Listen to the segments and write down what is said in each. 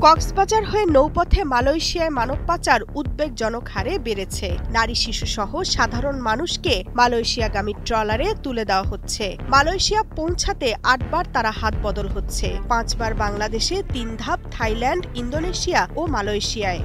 কক্সবাজার হয়ে নৌপথে মালয়েশিয়ায় মানব পাচার উদ্বেগজনক হারে বেড়েছে। নারী শিশুসহ সাধারণ মানুষকে মালয়েশিয়াগামী ট্রলারে তুলে দেওয়া হচ্ছে। মালয়েশিয়া পৌঁছাতে ৮ বার তারা হাত বদল হচ্ছে। ৫ বার বাংলাদেশে, ৩ ধাপ থাইল্যান্ড, ইন্দোনেশিয়া ও মালয়েশিয়ায়।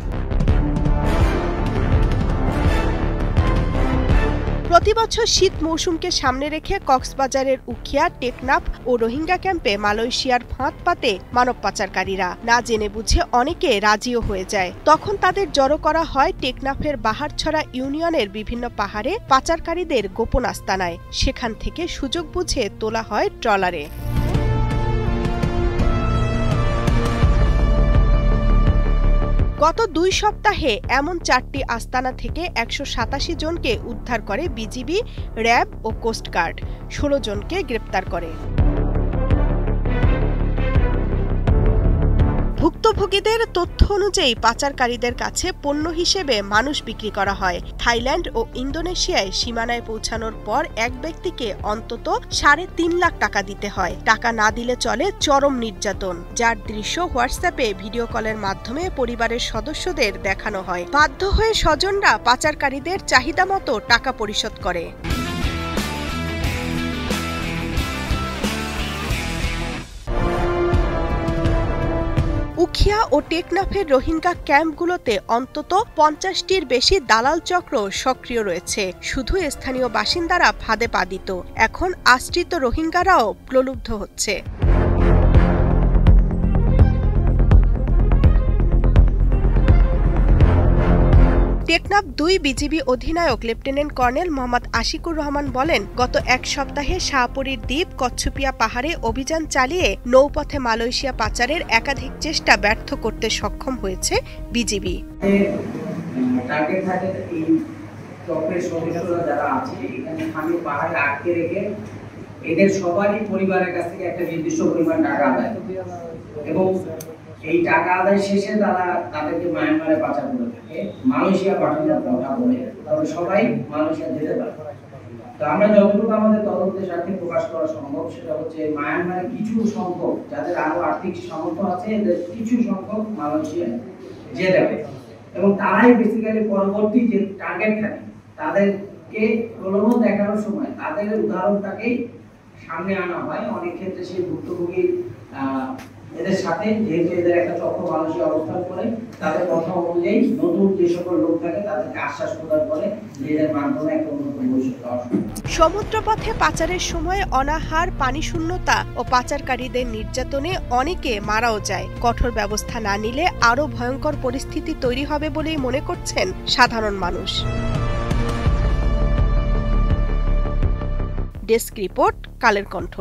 প্রতিবছর শীত মৌসুমকে সামনে রেখে কক্সবাজারের উখিয়া, টেকনাফ ও রোহিঙ্গা ক্যাম্পে মালয়েশিয়ার ফাঁদ পাতে মানব পাচারকারীরা। না জেনে বুঝে অনেকে রাজিও হয়ে যায়। তখন তাদের জড়ো করা হয় টেকনাফের বাহারছড়া ইউনিয়নের বিভিন্ন পাহাড়ে পাচারকারীদের গোপন আস্তানায়। সেখান থেকে সুযোগ বুঝে তোলা হয় ট্রলারে। গত ২ সপ্তাহে এমন ৪টি আস্তানা থেকে ১৮৭ জনকে উদ্ধার করে বিজিবি, র্যাব ও কোস্টগার্ড। ১৬ জনকে গ্রেপ্তার করে। ভুক্তভোগীদের তথ্য অনুযায়ী পাচারকারীদের কাছে পণ্য হিসেবে মানুষ বিক্রি করা হয়। থাইল্যান্ড ও ইন্দোনেশিয়ায় সীমানায় পৌঁছানোর পর এক ব্যক্তিকে অন্তত ৩.৫ লাখ টাকা দিতে হয়। টাকা না দিলে চলে চরম নির্যাতন, যার দৃশ্য হোয়াটসঅ্যাপে ভিডিও কলের মাধ্যমে পরিবারের সদস্যদের দেখানো হয়। বাধ্য হয়ে স্বজনরা পাচারকারীদের চাহিদা মতো টাকা পরিশোধ করে। উখিয়া ও টেকনাফের রোহিঙ্গা ক্যাম্পগুলোতে অন্তত ৫০টির বেশি দালাল চক্র সক্রিয় রয়েছে। শুধু স্থানীয় বাসিন্দারা ফাঁদে পা দিত, এখন আশ্রিত রোহিঙ্গারাও প্রলুব্ধ হচ্ছে। টেকনাফ ২ বিজিবি অধিনায়ক লেফটেন্যান্ট কর্নেল মোহাম্মদ আশিকুর রহমান বলেন, গত এক সপ্তাহে শাহপরীর দ্বীপ, কচ্ছপিয়া পাহাড়ে অভিযান চালিয়ে নৌপথে মালয়েশিয়া পাচারের একাধিক চেষ্টা ব্যর্থ করতে সক্ষম হয়েছে বিজিবি। এদের সবারই পরিবারের কাছ থেকে একটা নির্দিষ্ট পরিমাণ টাকা আদায় এবং এই টাকা আদায় শেষে তারা তাদেরকে মায়ানমারে পাচার করে থাকে, মালয়েশিয়া পাঠানোর কথা বলে, তবে সবাই মালয়েশিয়া যেতে পারে। তো আমরা যতটুকু আমাদের তদন্তের সাথে প্রকাশ করা সম্ভব সেটা হচ্ছে মায়ানমারে কিছু সংখ্যক, যাদের আরো আর্থিক সামর্থ্য আছে, এদের কিছু সংখ্যক মালয়েশিয়া যেতে পারে এবং তারাই বেসিক্যালি পরবর্তী যে টার্গেট থাকে তাদেরকে প্রলোভন দেখানোর সময় তাদের উদাহরণটাকেই সামনে আনা হয়। অনেক ক্ষেত্রে সেই ভুক্তভোগী এদের সাথে, যেহেতু এদের একটা চক্র মানুষের অবস্থান করে, তাদের কথা অনুযায়ী নতুন যে সকল লোক থাকে তাদেরকে আশ্বাস প্রদান করে যে এদের মাধ্যমে একটা উন্নত ভবিষ্যৎ পাওয়া সম্ভব। সমুদ্রপথে পাচারের সময় অনাহার, পানিশূন্যতা ও পাচারকারীদের নির্যাতনে অনেকে মারাও যায়। কঠোর ব্যবস্থা না নিলে আরও ভয়ঙ্কর পরিস্থিতি তৈরি হবে বলেই মনে করছেন সাধারণ মানুষ। Desk report, Kaler Kantho.